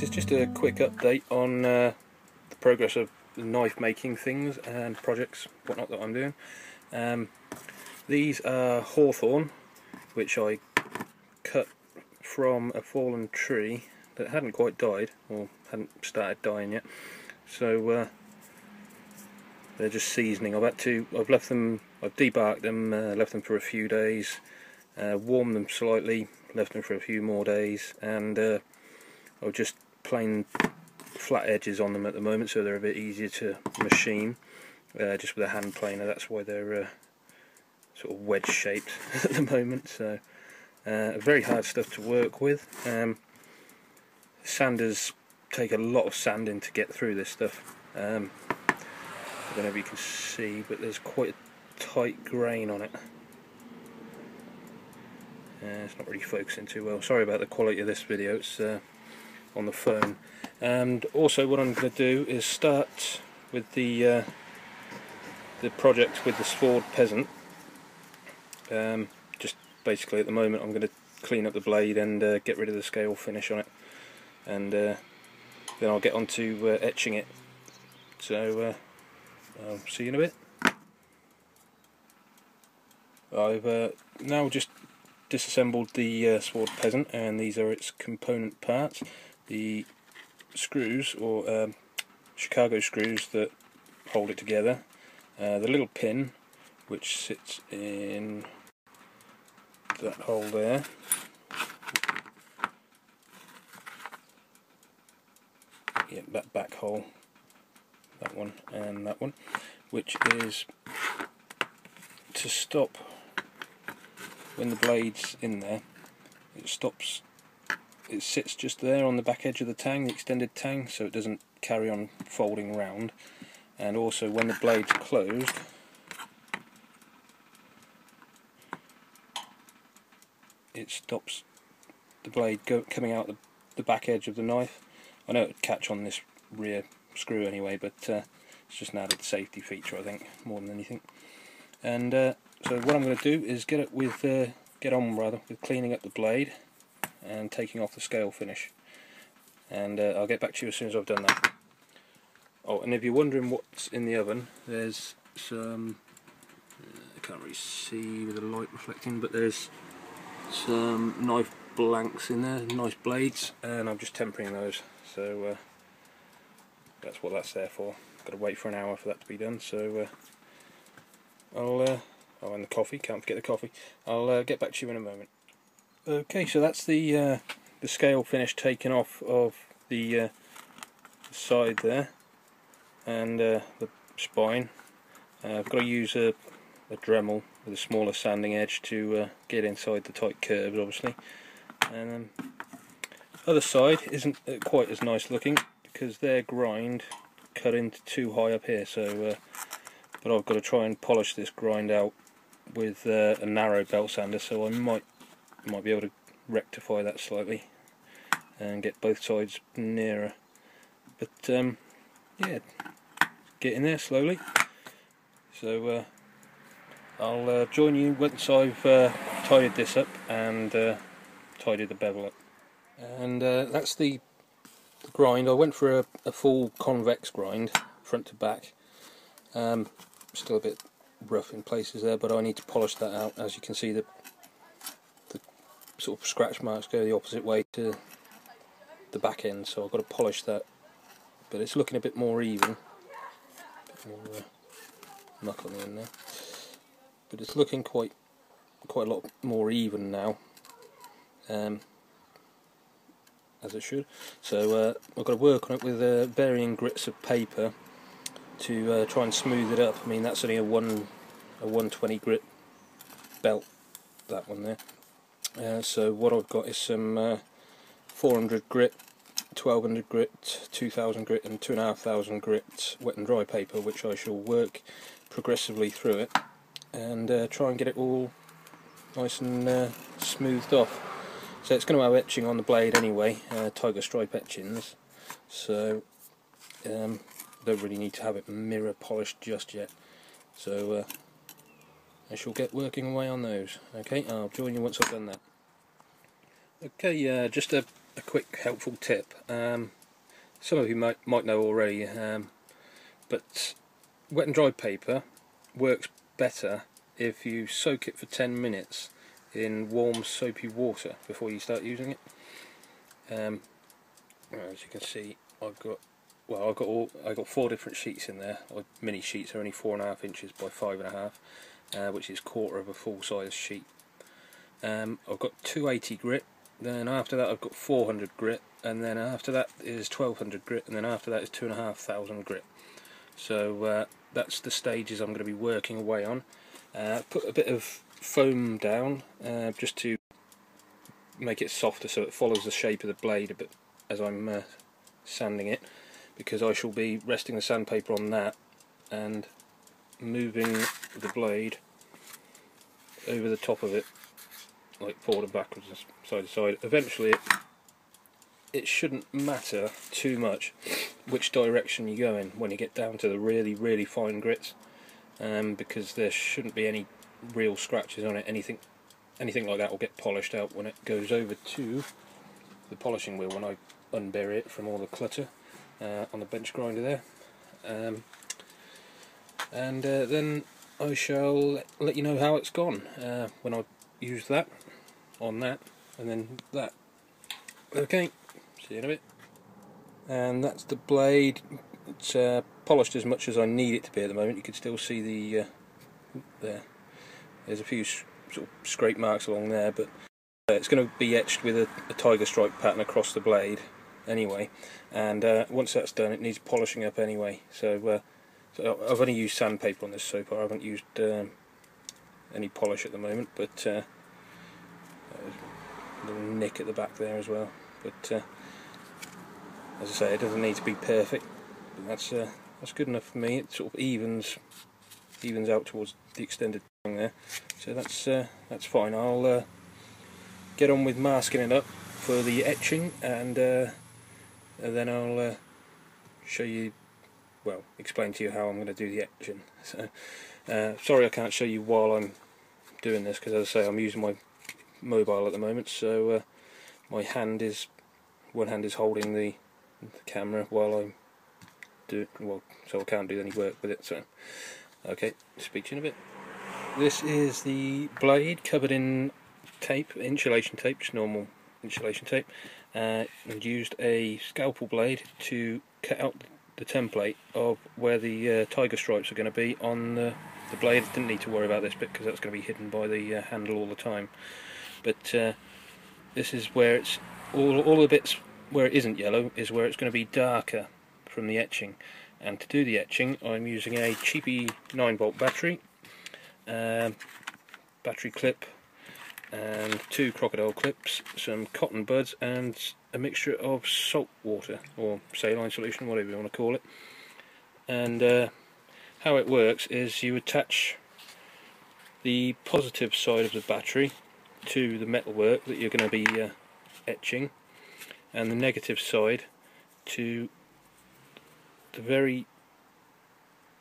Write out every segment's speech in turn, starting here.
this is just a quick update on the progress of knife making things and projects, whatnot that I'm doing. These are hawthorn, which I cut from a fallen tree that hadn't quite died, or hadn't started dying yet. So they're just seasoning. I've debarked them, left them for a few days, warmed them slightly, left them for a few more days, and I've just plain flat edges on them at the moment, so they're a bit easier to machine, just with a hand planer. That's why they're sort of wedge shaped at the moment. So very hard stuff to work with. Sanders take a lot of sanding to get through this stuff. I don't know if you can see, but there's quite a tight grain on it. It's not really focusing too well. Sorry about the quality of this video, it's on the phone. And also what I'm going to do is start with the project with the Svord Peasant. Just basically at the moment I'm going to clean up the blade and get rid of the scale finish on it, and then I'll get on to etching it. So I'll see you in a bit. I've now just disassembled the Svord Peasant, and these are its component parts. The screws, or Chicago screws that hold it together, the little pin which sits in that hole there, yeah, that back hole, that one and that one, which is to stop when the blade's in there. It sits just there on the back edge of the tang, the extended tang, so it doesn't carry on folding round. And also when the blade's closed, it stops the blade coming out the back edge of the knife. I know it would catch on this rear screw anyway, but it's just an added safety feature, I think, more than anything. And so what I'm going to do is get on with cleaning up the blade and taking off the scale finish, and I'll get back to you as soon as I've done that. Oh, and if you're wondering what's in the oven, there's some, I can't really see with the light reflecting, but there's some knife blanks in there, nice blades, and I'm just tempering those, so that's what that's there for. Got to wait for an hour for that to be done, so oh, and the coffee, can't forget the coffee. I'll get back to you in a moment. Okay, so that's the scale finish taken off of the side there, and the spine. I've got to use a Dremel with a smaller sanding edge to get inside the tight curves, obviously. And other side isn't quite as nice looking because their grind cut into too high up here. So, but I've got to try and polish this grind out with a narrow belt sander, so I might be able to rectify that slightly and get both sides nearer. But yeah, getting there slowly. So I'll join you once I've tidied this up and tidied the bevel up. And that's the grind. I went for a full convex grind, front to back. Still a bit rough in places there, but I need to polish that out. As you can see, the sort of scratch marks go the opposite way to the back end, so I've got to polish that. But it's looking a bit more even. A bit more muck on the end there. But it's looking quite a lot more even now, as it should. So I've got to work on it with varying grits of paper to try and smooth it up. I mean, that's only a 120 grit belt, that one there. So what I've got is some 400 grit, 1200 grit, 2000 grit and 2500 grit wet and dry paper, which I shall work progressively through it and try and get it all nice and smoothed off. So it's going to have etching on the blade anyway, tiger stripe etchings, so don't really need to have it mirror polished just yet. So I shall get working away on those. Okay, I'll join you once I've done that. Okay, just a a quick helpful tip. Some of you might know already, but wet and dry paper works better if you soak it for 10 minutes in warm soapy water before you start using it. As you can see, I've got 4 different sheets in there. Mini sheets are only 4.5 inches by 5.5, which is quarter of a full size sheet. I've got 280 grit, then after that I've got 400 grit, and then after that is 1200 grit, and then after that is 2500 grit. So that's the stages I'm going to be working away on. Put a bit of foam down just to make it softer so it follows the shape of the blade a bit as I'm sanding it, because I shall be resting the sandpaper on that and moving the blade over the top of it, like forward and backwards and side to side. Eventually it shouldn't matter too much which direction you go in when you get down to the really fine grits, because there shouldn't be any real scratches on it. Anything like that will get polished out when it goes over to the polishing wheel, when I unbury it from all the clutter on the bench grinder there. And then I shall let you know how it's gone when I use that on that, and then that. Okay, see you in a bit. And that's the blade. It's polished as much as I need it to be at the moment. You can still see the there's a few sort of scrape marks along there, but it's going to be etched with a tiger stripe pattern across the blade anyway, and once that's done it needs polishing up anyway. So I've only used sandpaper on this so far. I haven't used any polish at the moment, but a little nick at the back there as well. But as I say, it doesn't need to be perfect, but that's good enough for me. It sort of evens out towards the extended tongue there, so that's fine. I'll get on with masking it up for the etching, and then I'll show you, well, explain to you how I'm going to do the etching. So sorry I can't show you while I'm doing this, because as I say, I'm using my mobile at the moment, so my one hand is holding the camera while I'm so I can't do any work with it. So okay, speak to you in a bit. This is the blade covered in tape, insulation tape, just normal insulation tape, and used a scalpel blade to cut out the template of where the tiger stripes are going to be on the blade. Didn't need to worry about this bit because that's going to be hidden by the handle all the time. But this is where it's all the bits where it isn't yellow is where it's going to be darker from the etching. And to do the etching, I'm using a cheapy 9-volt battery, battery clip, and 2 crocodile clips, some cotton buds, and a mixture of salt water or saline solution, whatever you want to call it. And how it works is you attach the positive side of the battery to the metalwork that you're going to be etching, and the negative side to the very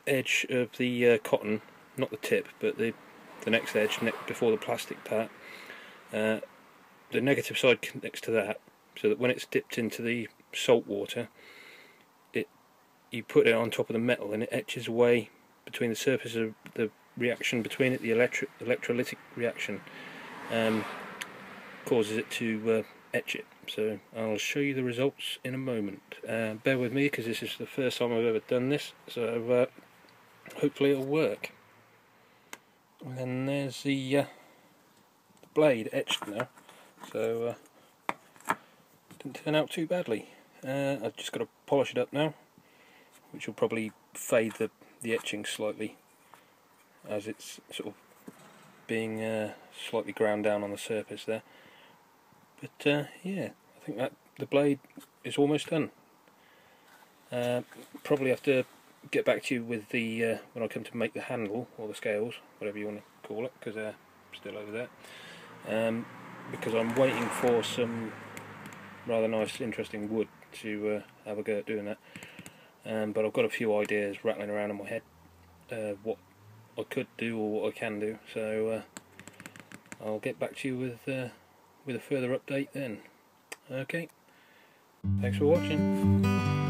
edge of the cotton, not the tip, but the next edge before the plastic part. The negative side connects to that, so that when it's dipped into the salt water, you put it on top of the metal and it etches away between the surface of the reaction between it, the electrolytic reaction causes it to etch it. So I'll show you the results in a moment. Bear with me because this is the first time I've ever done this, so hopefully it'll work. And then there's the blade etched now, so didn't turn out too badly. I've just got to polish it up now, which will probably fade the etching slightly as it's sort of being slightly ground down on the surface there. But yeah, I think that the blade is almost done. Probably have to get back to you with the when I come to make the handle or the scales, whatever you want to call it, because they're still over there. Because I'm waiting for some rather nice, interesting wood to have a go at doing that. But I've got a few ideas rattling around in my head, what I could do or what I can do. So I'll get back to you with a further update then. Okay, Thanks for watching.